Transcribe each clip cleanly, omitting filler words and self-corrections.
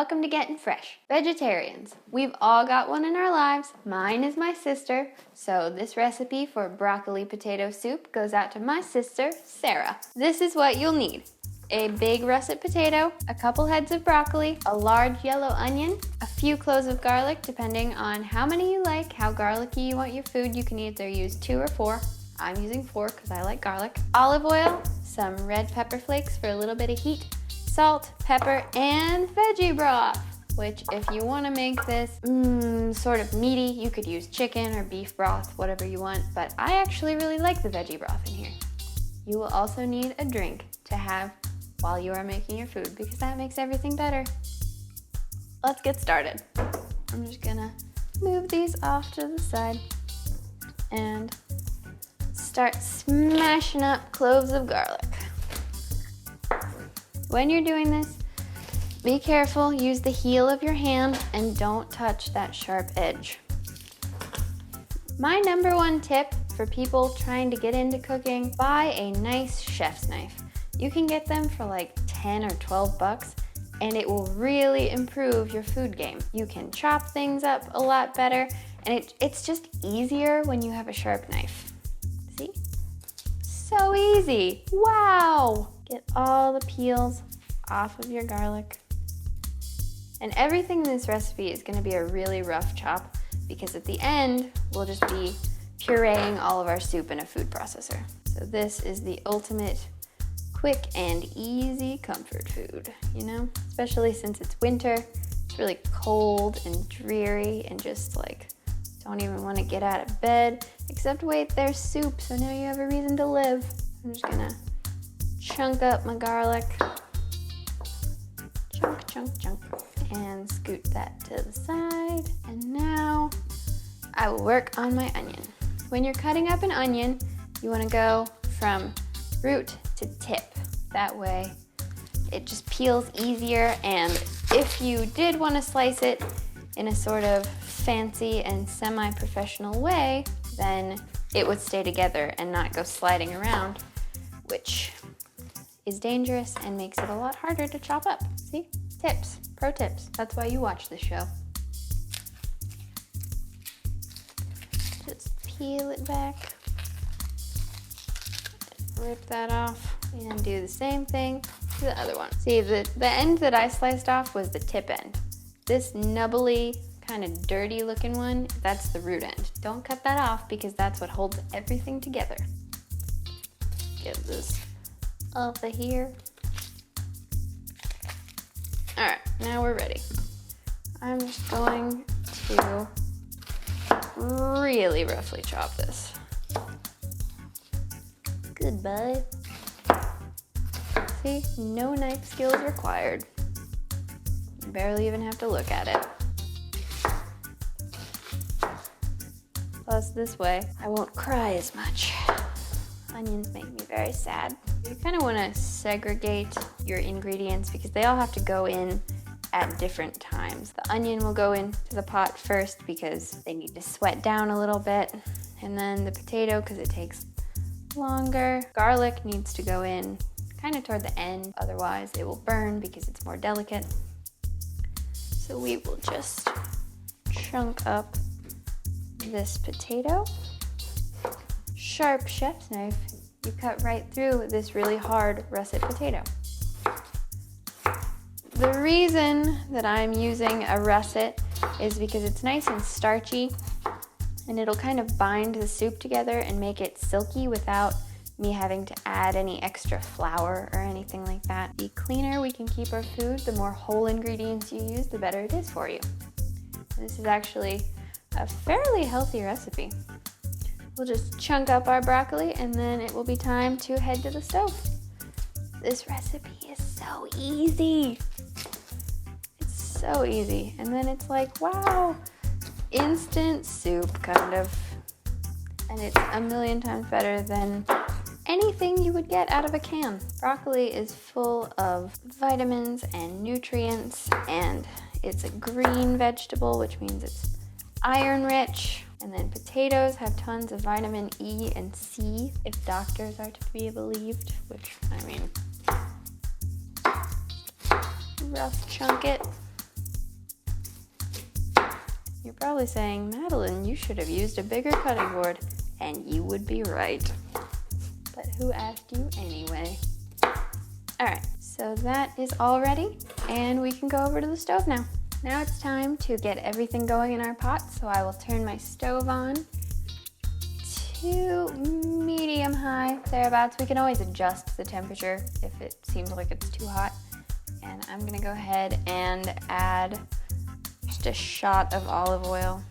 welcome to Getting Fresh. Vegetarians, we've all got one in our lives. Mine is my sister, so this recipe for broccoli potato soup goes out to my sister, Sarah. This is what you'll need. A big russet potato, a couple heads of broccoli, a large yellow onion, a few cloves of garlic, depending on how many you like, how garlicky you want your food. You can either use 2 or 4. I'm using 4 because I like garlic. Olive oil, some red pepper flakes for a little bit of heat, salt, pepper, and veggie broth, which if you want to make this sort of meaty, you could use chicken or beef broth, whatever you want, but I actually really like the veggie broth in here. You will also need a drink to have while you are making your food because that makes everything better. Let's get started. I'm just gonna move these off to the side and start smashing up cloves of garlic. When you're doing this, be careful, use the heel of your hand and don't touch that sharp edge. My #1 tip for people trying to get into cooking, buy a nice chef's knife. You can get them for like 10 or 12 bucks and it will really improve your food game. You can chop things up a lot better and it's just easier when you have a sharp knife. See? So easy. Wow! Get all the peels off of your garlic. And everything in this recipe is going to be a really rough chop because at the end, we'll just be pureeing all of our soup in a food processor. So this is the ultimate quick and easy comfort food, you know? Especially since it's winter, it's really cold and dreary and just like don't even want to get out of bed. Except wait, there's soup, so now you have a reason to live. I'm just gonna chunk up my garlic. Chunk, chunk, chunk. And scoot that to the side. And now I will work on my onion. When you're cutting up an onion, you want to go from root to tip. That way it just peels easier, and if you did want to slice it in a sort of fancy and semi-professional way, then it would stay together and not go sliding around, which is dangerous and makes it a lot harder to chop up. See? Tips, pro tips. That's why you watch this show. Just peel it back. Rip that off and do the same thing to the other one. See, the end that I sliced off was the tip end. This nubbly, kind of dirty looking one, that's the root end. Don't cut that off because that's what holds everything together. Get this off of here. All right, now we're ready. I'm just going to really roughly chop this. Goodbye. See, no knife skills required. You barely even have to look at it. Plus, this way, I won't cry as much. Onions make me very sad. You kind of want to segregate your ingredients because they all have to go in at different times. The onion will go into the pot first because they need to sweat down a little bit, and then the potato because it takes longer. Garlic needs to go in kind of toward the end, otherwise it will burn because it's more delicate. So we will just chunk up this potato. Sharp chef's knife, you cut right through this really hard russet potato. The reason that I'm using a russet is because it's nice and starchy and it'll kind of bind the soup together and make it silky without me having to add any extra flour or anything like that. The cleaner we can keep our food, the more whole ingredients you use, the better it is for you. This is actually a fairly healthy recipe. We'll just chunk up our broccoli and then it will be time to head to the stove. This recipe is so easy. It's so easy. And then it's like, wow, instant soup kind of. And it's a million times better than anything you would get out of a can. Broccoli is full of vitamins and nutrients, and it's a green vegetable, which means it's iron rich. And then potatoes have tons of vitamin E and C, if doctors are to be believed, which, I mean, rough chunk it. probably saying, Madeline, you should have used a bigger cutting board, and you would be right. But who asked you anyway? All right, so that is all ready, and we can go over to the stove now. Now it's time to get everything going in our pot, so I will turn my stove on to medium high, thereabouts. We can always adjust the temperature if it seems like it's too hot. And I'm gonna go ahead and add just a shot of olive oil.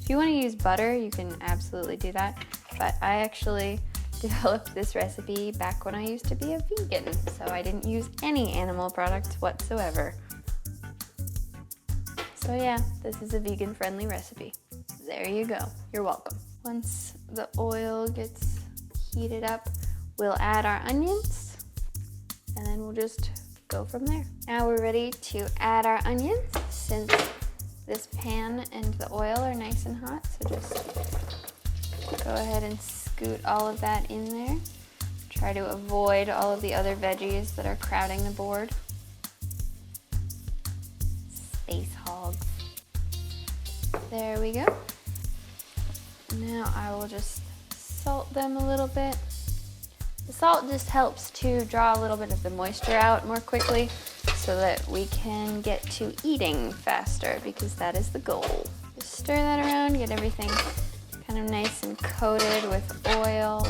If you wanna use butter, you can absolutely do that, but I actually developed this recipe back when I used to be a vegan, so I didn't use any animal products whatsoever. So yeah, this is a vegan-friendly recipe. There you go, you're welcome. Once the oil gets heated up, we'll add our onions, and then we'll just go from there. Now we're ready to add our onions, since this pan and the oil are nice and hot, so just go ahead and scoot all of that in there. Try to avoid all of the other veggies that are crowding the board. Space hogs. There we go. Now I will just salt them a little bit. The salt just helps to draw a little bit of the moisture out more quickly so that we can get to eating faster, because that is the goal. Just stir that around, get everything kind of nice and coated with oil.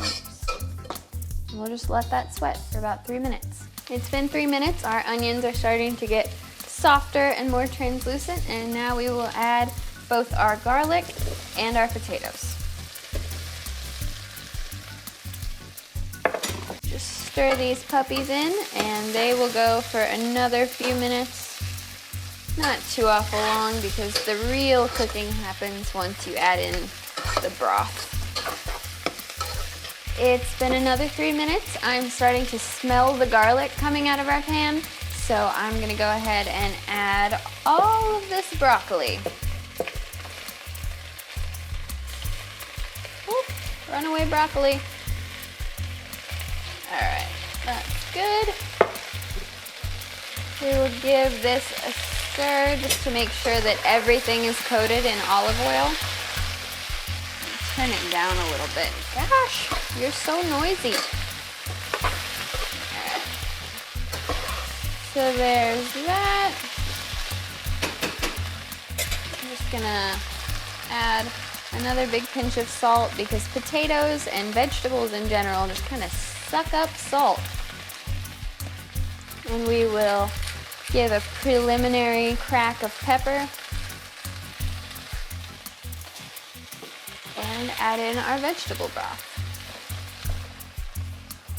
And we'll just let that sweat for about 3 minutes. It's been 3 minutes. Our onions are starting to get softer and more translucent, and now we will add both our garlic and our potatoes. Just stir these puppies in, and they will go for another few minutes. Not too awful long, because the real cooking happens once you add in the broth. It's been another 3 minutes. I'm starting to smell the garlic coming out of our pan, so I'm gonna go ahead and add all of this broccoli. Runaway broccoli. All right, that's good. We will give this a stir just to make sure that everything is coated in olive oil. Turn it down a little bit. Gosh, you're so noisy. All right. So there's that. I'm just gonna add another big pinch of salt, because potatoes and vegetables in general just kind of suck up salt. And we will give a preliminary crack of pepper. And add in our vegetable broth.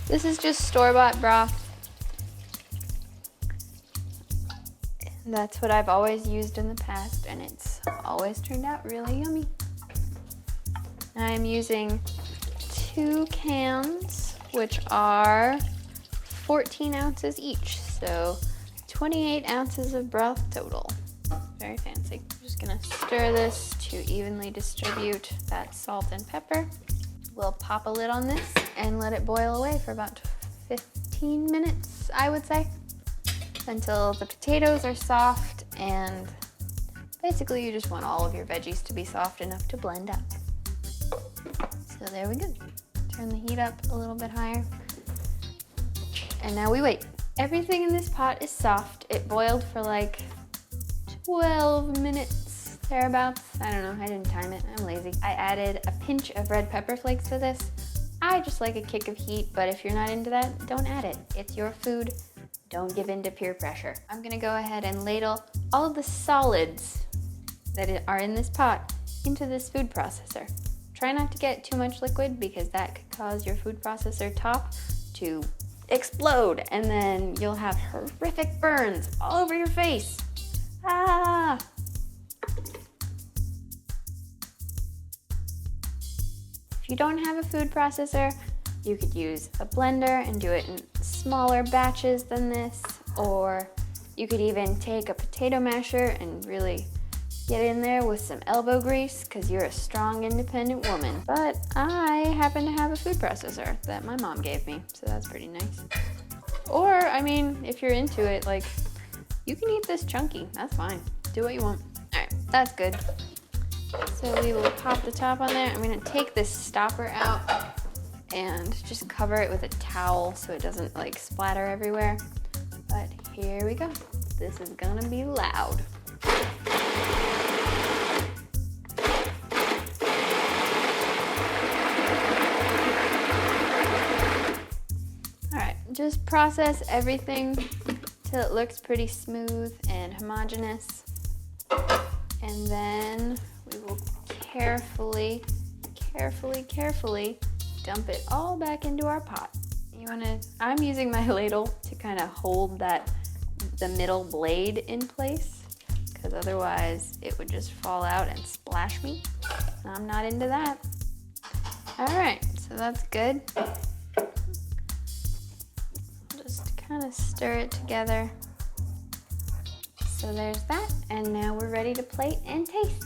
This is just store-bought broth. That's what I've always used in the past, and it's always turned out really yummy. I'm using 2 cans, which are 14 ounces each, so 28 ounces of broth total. Very fancy. I'm just gonna stir this to evenly distribute that salt and pepper. We'll pop a lid on this and let it boil away for about 15 minutes, I would say, until the potatoes are soft, and basically you just want all of your veggies to be soft enough to blend up. So there we go. Turn the heat up a little bit higher. And now we wait. Everything in this pot is soft. It boiled for like 12 minutes, thereabouts. I don't know, I didn't time it, I'm lazy. I added a pinch of red pepper flakes to this. I just like a kick of heat, but if you're not into that, don't add it. It's your food, don't give in to peer pressure. I'm gonna go ahead and ladle all of the solids that are in this pot into this food processor. Try not to get too much liquid, because that could cause your food processor top to explode, and then you'll have horrific burns all over your face. Ah! If you don't have a food processor, you could use a blender and do it in smaller batches than this, or you could even take a potato masher and really get in there with some elbow grease, because you're a strong, independent woman. But I happen to have a food processor that my mom gave me, so that's pretty nice. Or, I mean, if you're into it, like, you can eat this chunky, that's fine. Do what you want. All right, that's good. So we will pop the top on there. I'm gonna take this stopper out and just cover it with a towel so it doesn't like splatter everywhere. But here we go. This is gonna be loud. All right, just process everything till it looks pretty smooth and homogeneous. And then we will carefully dump it all back into our pot. I'm using my ladle to kind of hold the middle blade in place, because otherwise it would just fall out and splash me. I'm not into that. All right, so that's good. Just kind of stir it together. So there's that, and now we're ready to plate and taste.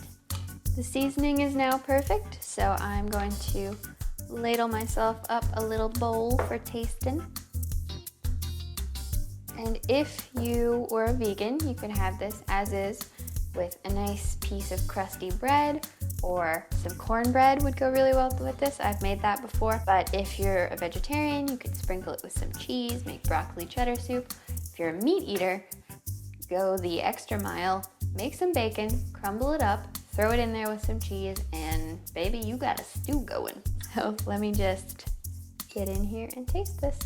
The seasoning is now perfect, so I'm going to ladle myself up a little bowl for tasting. And if you were a vegan, you could have this as is with a nice piece of crusty bread, or some cornbread would go really well with this. I've made that before. But if you're a vegetarian, you could sprinkle it with some cheese, make broccoli cheddar soup. If you're a meat eater, go the extra mile, make some bacon, crumble it up, throw it in there with some cheese, and baby, you got a stew going. So let me just get in here and taste this.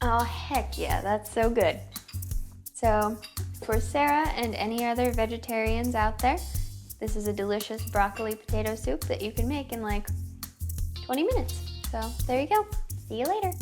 Oh, heck yeah, that's so good. So for Sarah and any other vegetarians out there, this is a delicious broccoli potato soup that you can make in like 20 minutes. So there you go. See you later.